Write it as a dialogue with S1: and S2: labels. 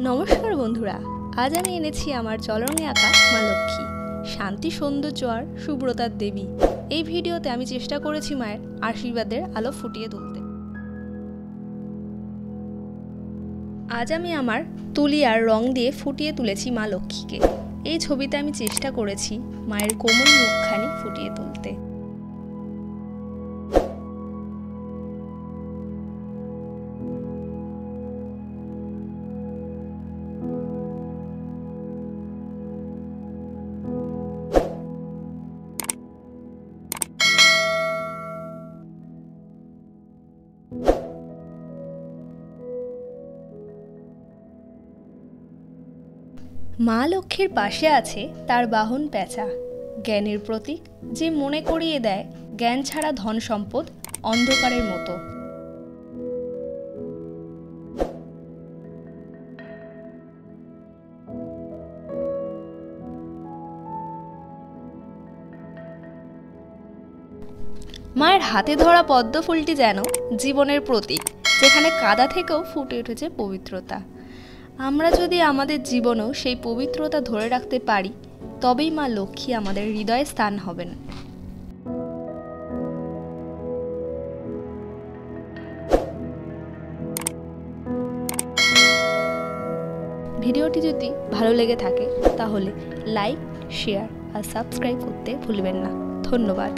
S1: নমস্কার বন্ধুরা, আজ আমি এনেছি আমার জলরঙে আঁকা মা লক্ষ্মী, শান্তি সৌন্দর্য আর শুভ্রতার দেবী। এই ভিডিওতে আমি চেষ্টা করেছি মায়ের আশীর্বাদের আলো ফুটিয়ে তুলতে। আজ আমি আমার তুলি আর রং দিয়ে ফুটিয়ে তুলেছি মা লক্ষ্মীকে। এই ছবিতে আমি চেষ্টা করেছি মায়ের কোমল মুখখানি ফুটিয়ে তুলতে। মা লক্ষ্মীর পাশে আছে তার বাহন পেঁচা, জ্ঞানের প্রতীক, যে মনে করিয়ে দেয় জ্ঞান ছাড়া ধন সম্পদ অন্ধকারের মতো। মায়ের হাতে ধরা পদ্ম ফুলটি যেন জীবনের প্রতীক, যেখানে কাদা থেকেও ফুটে উঠেছে পবিত্রতা। আমরা যদি আমাদের জীবনেও সেই পবিত্রতা ধরে রাখতে পারি, তবেই মা লক্ষ্মী আমাদের হৃদয়ে স্থান হবেন। ভিডিওটি যদি ভালো লেগে থাকে তাহলে লাইক, শেয়ার আর সাবস্ক্রাইব করতে ভুলবেন না। ধন্যবাদ।